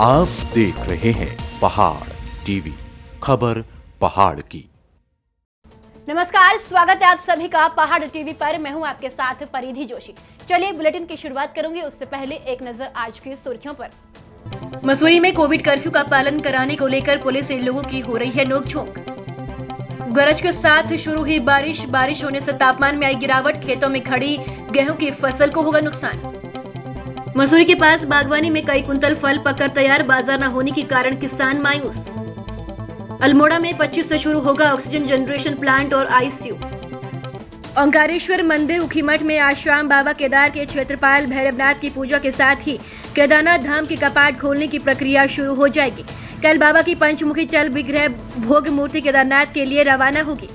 आप देख रहे हैं पहाड़ टीवी, खबर पहाड़ की। नमस्कार, स्वागत है आप सभी का पहाड़ टीवी पर। मैं हूं आपके साथ परिधि जोशी। चलिए बुलेटिन की शुरुआत करूंगी, उससे पहले एक नजर आज की सुर्खियों पर। मसूरी में कोविड कर्फ्यू का पालन कराने को लेकर पुलिस से लोगों की हो रही है नोकझोंक। गरज के साथ शुरू हुई बारिश होने से तापमान में आई गिरावट, खेतों में खड़ी गेहूं की फसल को होगा नुकसान। मसूरी के पास बागवानी में कई कुंतल फल पककर तैयार, बाजार न होने के कारण किसान मायूस। अल्मोड़ा में 25 से शुरू होगा ऑक्सीजन जनरेशन प्लांट और आईसीयू। ओंकारेश्वर मंदिर उखीमठ में आज शाम बाबा केदार के क्षेत्रपाल भैरवनाथ की पूजा के साथ ही केदारनाथ धाम के कपाट खोलने की प्रक्रिया शुरू हो जाएगी। कल बाबा की पंचमुखी चल विग्रह भोग मूर्ति केदारनाथ के लिए रवाना होगी।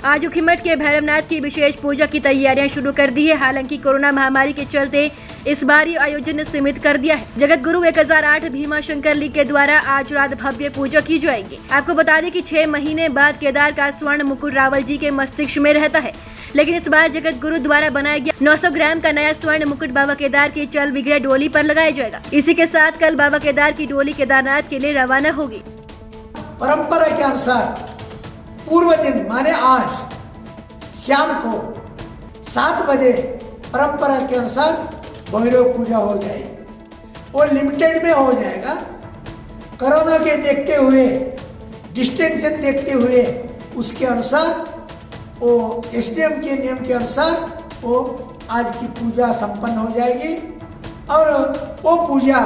आज उखीमठ के भैरवनाथ की विशेष पूजा की तैयारियां शुरू कर दी है। हालांकि कोरोना महामारी के चलते इस बार ये आयोजन सीमित कर दिया है। जगत गुरु 1008 भीमा शंकर लीग के द्वारा आज रात भव्य पूजा की जाएगी। आपको बता दें कि 6 महीने बाद केदार का स्वर्ण मुकुट रावल जी के मस्तिष्क में रहता है, लेकिन इस बार जगत गुरु द्वारा बनाया गया 900 ग्राम का नया स्वर्ण मुकुट बाबा केदार की चल विग्रह डोली पर लगाया जाएगा। इसी के साथ कल बाबा केदार की डोली केदारनाथ के लिए रवाना होगी। परंपरा के अनुसार पूर्व दिन माने आज शाम को 7 बजे परंपरा के अनुसार भैरव पूजा हो जाएगी। वो लिमिटेड में हो जाएगा। कोरोना के देखते हुए, डिस्टेंशन देखते हुए उसके अनुसार वो एसडीएम के नियम के अनुसार वो आज की पूजा संपन्न हो जाएगी। और वो पूजा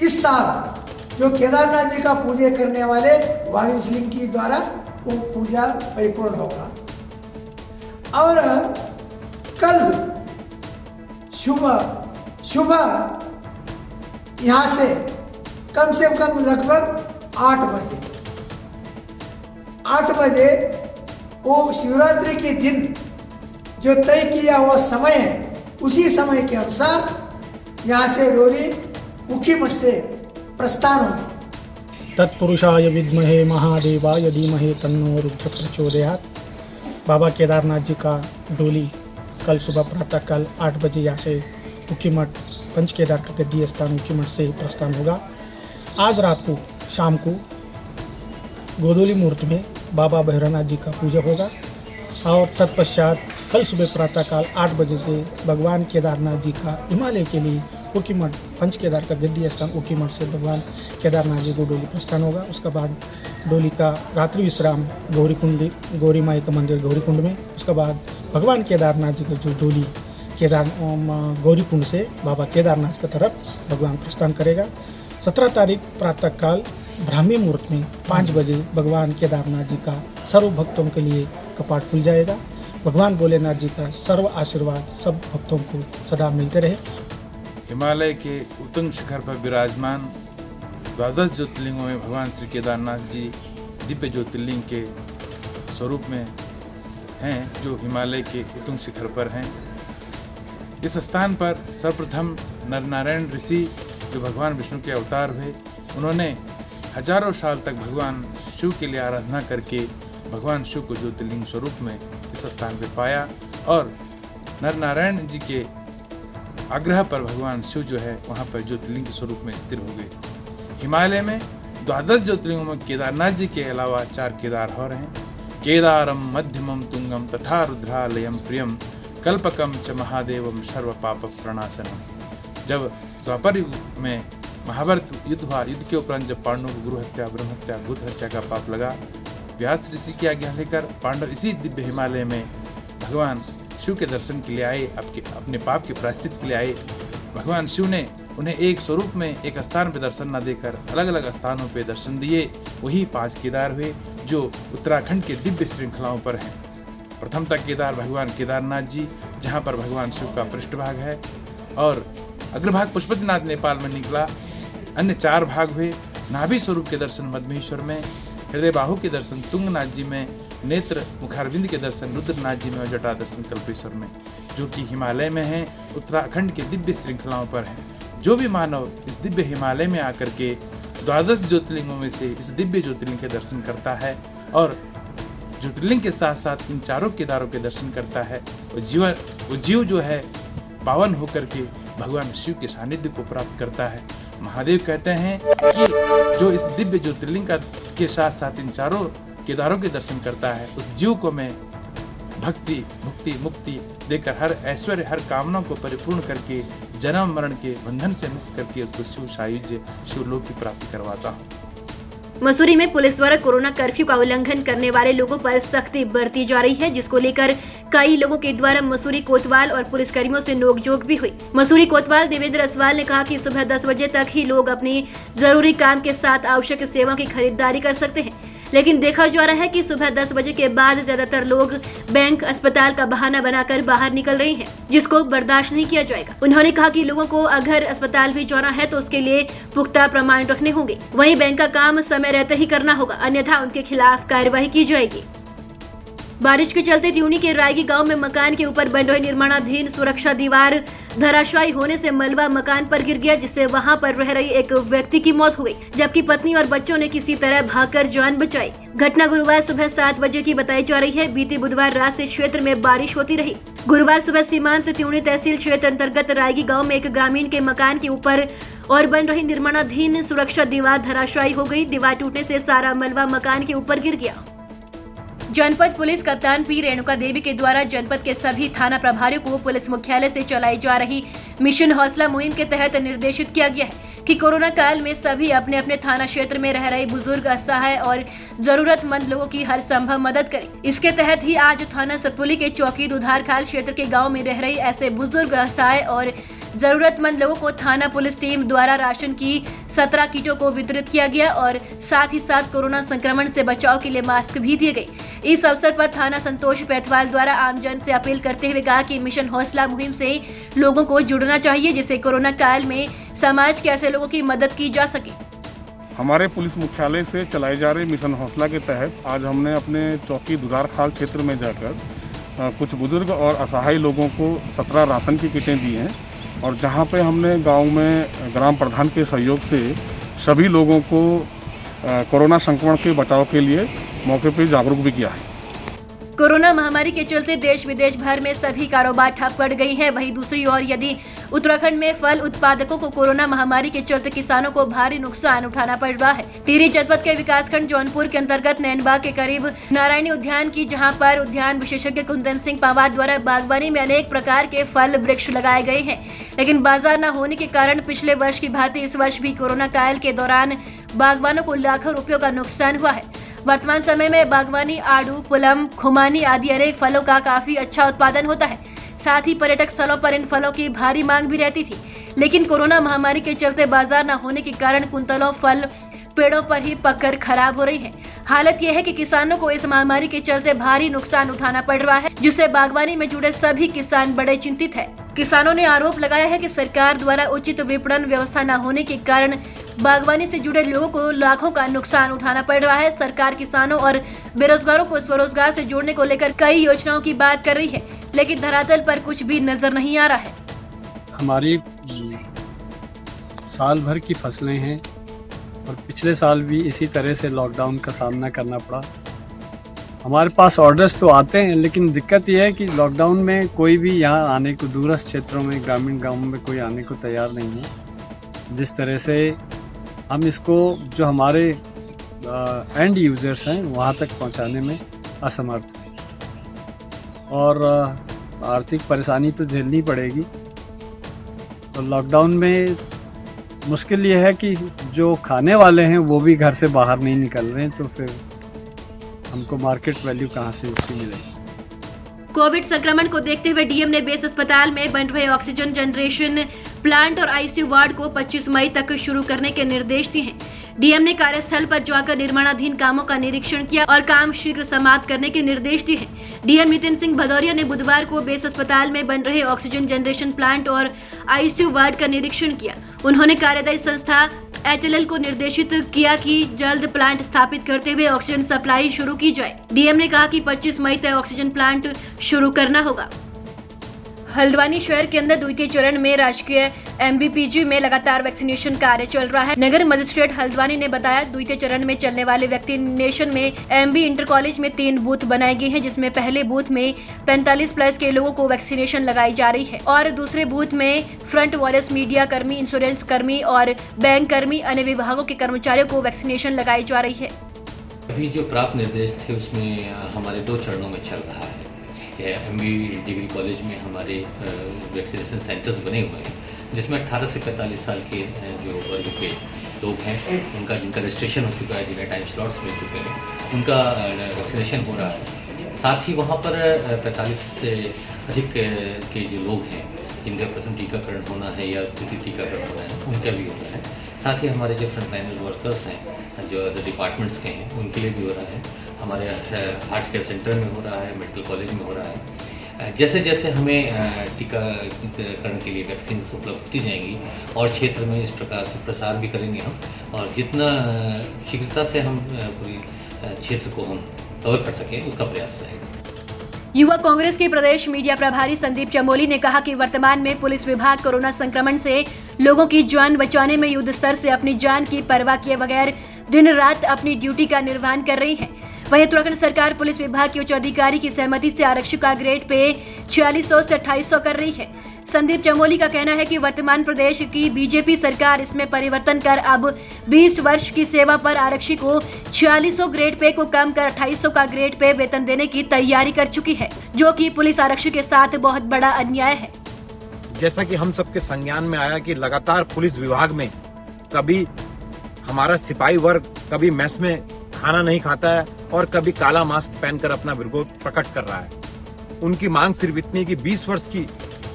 इस साल जो केदारनाथ जी का पूजा करने वाले वायुलिंग की द्वारा वो पूजा परिपूर्ण होगा। और कल सुबह यहाँ से कम लगभग 8 बजे वो शिवरात्रि के दिन जो तय किया हुआ समय है, उसी समय के अनुसार यहाँ से डोली उखीमठ से प्रस्थान होगी। तत्पुरुषाय विद्महे महादेवाय धीमहि तन्नो रुद्र प्रचोदयात्। बाबा केदारनाथ जी का डोली कल सुबह प्रातः काल 8 बजे यहाँ से उखीमठ पंच केदार का गद्दी स्थान उखीमठ से प्रस्थान होगा। आज रात को शाम को गोदोली मूर्ति में बाबा भैरवनाथ जी का पूजा होगा और तत्पश्चात कल सुबह प्रातः काल 8 बजे से भगवान केदारनाथ जी का हिमालय के लिए उखीमठ पंच केदार का गद्दी स्थान उखीमठ से भगवान केदारनाथ जी को डोली प्रस्थान होगा। उसके बाद डोली का रात्रि विश्राम गौरी माई का मंदिर गौरीकुंड में। उसके बाद भगवान केदारनाथ जी का जो डोली गौरीकुंड से बाबा केदारनाथ की तरफ भगवान प्रस्थान करेगा। 17 तारीख प्रातः काल ब्राह्मी मुहूर्त में 5 बजे भगवान केदारनाथ जी का सर्व भक्तों के लिए कपाट खुल जाएगा। भगवान भोलेनाथ जी का सर्व आशीर्वाद सब भक्तों को सदा मिलते रहे। हिमालय के उत्तुंग शिखर पर विराजमान 12 ज्योतिर्लिंगों में भगवान श्री केदारनाथ जी दिव्य ज्योतिर्लिंग के स्वरूप में हैं, जो हिमालय के उत्तुंग शिखर पर हैं। इस स्थान पर सर्वप्रथम नरनारायण ऋषि जो भगवान विष्णु के अवतार हुए, उन्होंने हजारों साल तक भगवान शिव के लिए आराधना करके भगवान शिव को ज्योतिर्लिंग स्वरूप में इस स्थान पर पाया और नरनारायण जी के आग्रह पर भगवान शिव जो है वहाँ पर ज्योतिर्लिंग के स्वरूप में स्थिर हो गए। हिमालय में 12 ज्योतिर्लिंगों में केदारनाथ जी के अलावा 4 केदार और हैं। केदारम मध्यमम तुंगम तथा रुद्रालयम प्रियम कल्पकम च महादेवम सर्व पाप प्रणाशनम। जब द्वापर युग में महाभारत युद्ध हुआ, युद्ध के उपरांत जब पांडवों को गुरु हत्या, ब्रह्म हत्या, बुद्ध हत्या का पाप लगा, व्यास ऋषि की आज्ञा लेकर पांडव इसी दिव्य हिमालय में भगवान शिव के दर्शन के लिए आए, अपने पाप के प्रायश्चित के लिए आए। भगवान शिव ने उन्हें एक स्वरूप में एक स्थान पर दर्शन न देकर अलग अलग स्थानों पर दर्शन दिए। वही 5 केदार हुए जो उत्तराखंड के दिव्य श्रृंखलाओं पर हैं। प्रथमतः केदार भगवान केदारनाथ जी, जहाँ पर भगवान शिव का पृष्ठभाग है, और अग्रभाग पशुपतिनाथ नेपाल में निकला। अन्य 4 भाग हुए। नाभि स्वरूप के दर्शन मधमेश्वर में, हृदय बाहु के दर्शन तुंगनाथ जी में, नेत्र मुखारविंद के दर्शन रुद्रनाथ जी में और जटा दर्शन कल्पेश्वर में, जो कि हिमालय में है, उत्तराखंड के दिव्य श्रृंखलाओं पर है। जो भी मानव इस दिव्य हिमालय में आकर के 12 ज्योतिर्लिंगों में से इस दिव्य ज्योतिर्लिंग के दर्शन करता है और ज्योतिर्लिंग के साथ साथ इन 4 केदारों के दर्शन करता है, वो जीव जो है पावन होकर के भगवान शिव के सानिध्य को प्राप्त करता है। महादेव कहते हैं कि जो इस दिव्य ज्योतिर्लिंग के साथ साथ इन चारों केदारों के दर्शन करता है, उस जीव को मैं भक्ति, मुक्ति, मुक्ति देकर हर ऐश्वर्य, हर कामना को परिपूर्ण करके जन्म मरण के बंधन से मुक्त करके उसको शिव सायुज्य, शिवलोक की प्राप्ति करवाता हूँ। मसूरी में पुलिस द्वारा कोरोना कर्फ्यू का उल्लंघन करने वाले लोगों पर सख्ती बरती जा रही है, जिसको लेकर कई लोगों के द्वारा मसूरी कोतवाल और पुलिसकर्मियों से नोकझोंक भी हुई। मसूरी कोतवाल देवेंद्र असवाल ने कहा कि सुबह 10 बजे तक ही लोग अपनी जरूरी काम के साथ आवश्यक सेवा की खरीदारी कर सकते हैं, लेकिन देखा जा रहा है कि सुबह 10 बजे के बाद ज्यादातर लोग बैंक, अस्पताल का बहाना बनाकर बाहर निकल रहे हैं, जिसको बर्दाश्त नहीं किया जाएगा। उन्होंने कहा कि लोगों को अगर अस्पताल भी जाना है तो उसके लिए पुख्ता प्रमाण रखने होंगे। वहीं बैंक का काम समय रहते ही करना होगा, अन्यथा उनके खिलाफ कार्रवाई की जाएगी। बारिश के चलते त्यूनी के रायगी गांव में मकान के ऊपर बन रही निर्माणाधीन सुरक्षा दीवार धराशायी होने से मलबा मकान पर गिर गया, जिससे वहां पर रह रही एक व्यक्ति की मौत हो गई, जबकि पत्नी और बच्चों ने किसी तरह भागकर जान बचाई। घटना गुरुवार सुबह 7 बजे की बताई जा रही है। बीती बुधवार रात से क्षेत्र में बारिश होती रही। गुरुवार सुबह सीमांत त्यूनी तहसील क्षेत्र अंतर्गत रायगी गाँव में एक ग्रामीण के मकान के ऊपर और बन रही निर्माणाधीन सुरक्षा दीवार धराशायी हो गई। दीवार टूटने से सारा मलबा मकान के ऊपर गिर गया। जनपद पुलिस कप्तान पी रेणुका देवी के द्वारा जनपद के सभी थाना प्रभारियों को पुलिस मुख्यालय से चलाई जा रही मिशन हौसला मुहिम के तहत निर्देशित किया गया है कि कोरोना काल में सभी अपने अपने थाना क्षेत्र में रह रहे बुजुर्ग, असहाय और जरूरतमंद लोगों की हर संभव मदद करें। इसके तहत ही आज थाना सतपुली के चौकी दुधारखाल क्षेत्र के गाँव में रह रहे ऐसे बुजुर्ग, असहाय और जरूरतमंद लोगों को थाना पुलिस टीम द्वारा राशन की 17 किटों को वितरित किया गया और साथ ही साथ कोरोना संक्रमण से बचाव के लिए मास्क भी दिए गए। इस अवसर पर थाना संतोष पैथवाल द्वारा आमजन से अपील करते हुए कहा कि मिशन हौसला मुहिम से लोगों को जुड़ना चाहिए, जिससे कोरोना काल में समाज के ऐसे लोगों की मदद की जा सके। हमारे पुलिस मुख्यालय से चलाए जा रहे मिशन हौसला के तहत आज हमने अपने चौकी दुधारखाल क्षेत्र में जाकर कुछ बुजुर्ग और असहाय लोगों को 17 राशन की किटें दी हैं और जहां पे हमने गांव में ग्राम प्रधान के सहयोग से सभी लोगों को कोरोना संक्रमण के बचाव के लिए मौके पर जागरूक भी किया है। कोरोना महामारी के चलते देश विदेश भर में सभी कारोबार ठप पड़ गई हैं। वहीं दूसरी ओर यदि उत्तराखंड में फल उत्पादकों को कोरोना महामारी के चलते किसानों को भारी नुकसान उठाना पड़ रहा है। टिहरी जनपद के विकासखंड जौनपुर के अंतर्गत नैनबाग के करीब नारायणी उद्यान की, जहां पर उद्यान विशेषज्ञ कुंदन सिंह पवार द्वारा बागवानी में अनेक प्रकार के फल वृक्ष लगाए गए हैं, लेकिन बाजार न होने के कारण पिछले वर्ष की भांति इस वर्ष भी कोरोना काल के दौरान बागवानों को लाखों रुपयों का नुकसान हुआ है। वर्तमान समय में बागवानी, आड़ू, पुलम, खुमानी आदि अनेक फलों का काफी अच्छा उत्पादन होता है। साथ ही पर्यटक स्थलों पर इन फलों की भारी मांग भी रहती थी, लेकिन कोरोना महामारी के चलते बाजार न होने के कारण कुंतलों फल पेड़ों पर ही पककर खराब हो रही है। हालत यह है कि किसानों को इस महामारी के चलते भारी नुकसान उठाना पड़ रहा है, जिससे बागवानी में जुड़े सभी किसान बड़े चिंतित हैं। किसानों ने आरोप लगाया है कि सरकार द्वारा उचित विपणन व्यवस्था न होने के कारण बागवानी से जुड़े लोगों को लाखों का नुकसान उठाना पड़ रहा है। सरकार किसानों और बेरोजगारों को स्वरोजगार से जोड़ने को लेकर कई योजनाओं की बात कर रही है, लेकिन धरातल पर कुछ भी नजर नहीं आ रहा है। हमारी साल भर की फसलें हैं और पिछले साल भी इसी तरह से लॉकडाउन का सामना करना पड़ा। हमारे पास ऑर्डर्स तो आते हैं, लेकिन दिक्कत यह है कि लॉकडाउन में कोई भी यहाँ आने को, दूरस्थ क्षेत्रों में, ग्रामीण गाँवों में कोई आने को तैयार नहीं है। जिस तरह से हम इसको जो हमारे एंड यूजर्स हैं वहाँ तक पहुँचाने में असमर्थ हैं और आर्थिक परेशानी तो झेलनी पड़ेगी। तो लॉकडाउन में मुश्किल ये है कि जो खाने वाले हैं वो भी घर से बाहर नहीं निकल रहे हैं, तो फिर हमको मार्केट वैल्यू कहाँ से इसकी मिलेगी। कोविड संक्रमण को देखते हुए डीएम ने बेस अस्पताल में बन रहे ऑक्सीजन जनरेशन प्लांट और आईसीयू वार्ड को 25 मई तक शुरू करने के निर्देश दिए हैं। डीएम ने कार्यस्थल पर जाकर निर्माणाधीन कामों का निरीक्षण किया और काम शीघ्र समाप्त करने के निर्देश दिए हैं। डीएम नितिन सिंह भदौरिया ने बुधवार को बेस अस्पताल में बन रहे ऑक्सीजन जनरेशन प्लांट और आईसीयू वार्ड का निरीक्षण किया। उन्होंने कार्यदायी संस्था HLL को निर्देशित किया कि जल्द प्लांट स्थापित करते हुए ऑक्सीजन सप्लाई शुरू की जाए। डीएम ने कहा कि 25 मई तक ऑक्सीजन प्लांट शुरू करना होगा। हल्द्वानी शहर के अंदर द्वितीय चरण में राजकीय MBPG में लगातार वैक्सीनेशन कार्य चल रहा है। नगर मजिस्ट्रेट हल्द्वानी ने बताया, द्वितीय चरण में चलने वाले वैक्सीनेशन में MB इंटर कॉलेज में 3 बूथ बनाए गए हैं, जिसमें पहले बूथ में 45 प्लस के लोगों को वैक्सीनेशन लगाई जा रही है और दूसरे बूथ में फ्रंट वॉरियर्स, मीडिया कर्मी, इंश्योरेंस कर्मी और बैंक कर्मी, अन्य विभागों के कर्मचारियों को वैक्सीनेशन लगाई जा रही है। अभी जो प्राप्त निर्देश थे उसमें हमारे 2 चरणों में चल रहा है। MB डिग्री कॉलेज में हमारे वैक्सीनेशन सेंटर्स बने हुए हैं, जिसमें 18 से 45 साल के जो वर्ग के लोग हैं उनका जिनका रजिस्ट्रेशन हो चुका है, जिन्हें टाइम स्लॉट्स मिल चुके हैं, उनका वैक्सीनेशन हो रहा है। साथ ही वहाँ पर 45 से अधिक के जो लोग हैं जिनका प्रथम टीकाकरण होना है या द्वितीय टीकाकरण होना है, उनका भी हो रहा है। साथ ही हमारे जो फ्रंट लाइन वर्कर्स हैं, जो अदर डिपार्टमेंट्स के हैं, उनके लिए भी हो रहा है। हमारे हार्ट केयर सेंटर में हो रहा है, मेडिकल कॉलेज में हो रहा है। जैसे जैसे हमें टीकाकरण के लिए वैक्सीन उपलब्ध होती जाएंगी और क्षेत्र में इस प्रकार से प्रसार भी करेंगे हम, और जितना शीघ्रता से हम पूरी क्षेत्र को हम कवर कर सकें उसका प्रयास रहेगा। युवा कांग्रेस के प्रदेश मीडिया प्रभारी संदीप चमोली ने कहा कि वर्तमान में पुलिस विभाग कोरोना संक्रमण से लोगों की जान बचाने में युद्ध स्तर से अपनी जान की परवाह किए बगैर दिन रात अपनी ड्यूटी का निर्वहन कर रही है। वहीं उत्तराखंड सरकार पुलिस विभाग के उच्च अधिकारी की सहमति से आरक्षी का ग्रेड पे 4600 से 2800 कर रही है। संदीप चमोली का कहना है कि वर्तमान प्रदेश की बीजेपी सरकार इसमें परिवर्तन कर अब 20 वर्ष की सेवा पर आरक्षी को 4600 ग्रेड पे को कम कर 2800 का ग्रेड पे वेतन देने की तैयारी कर चुकी है, जो कि पुलिस आरक्षी के साथ बहुत बड़ा अन्याय है। जैसा कि हम सबके संज्ञान में आया कि लगातार पुलिस विभाग में कभी हमारा सिपाही वर्ग कभी मेस में खाना नहीं खाता है और कभी काला मास्क पहनकर अपना विरोध प्रकट कर रहा है। उनकी मांग सिर्फ इतनी कि 20 वर्ष की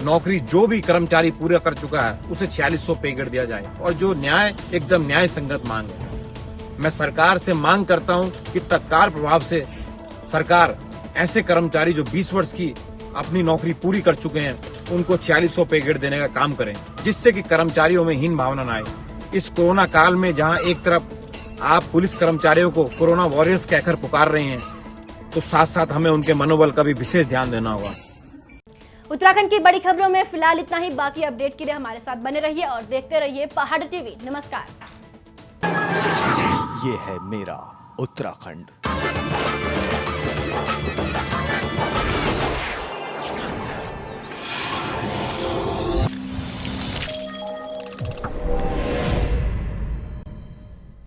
नौकरी जो भी कर्मचारी पूरा कर चुका है उसे 4600 पे ग्रेड दिया जाए, और जो न्याय एकदम न्याय संगत मांग है। मैं सरकार से मांग करता हूं कि तत्काल प्रभाव से सरकार ऐसे कर्मचारी जो 20 वर्ष की अपनी नौकरी पूरी कर चुके हैं उनको 4600 पे ग्रेड देने का काम करें, जिससे कि कर्मचारियों में हीन भावना न आए। इस कोरोना काल में जहां एक तरफ आप पुलिस कर्मचारियों को कोरोना वॉरियर्स कहकर पुकार रहे हैं, तो साथ साथ हमें उनके मनोबल का भी विशेष ध्यान देना होगा। उत्तराखंड की बड़ी खबरों में फिलहाल इतना ही। बाकी अपडेट के लिए हमारे साथ बने रहिए और देखते रहिए पहाड़ टीवी। नमस्कार। ये है मेरा उत्तराखंड।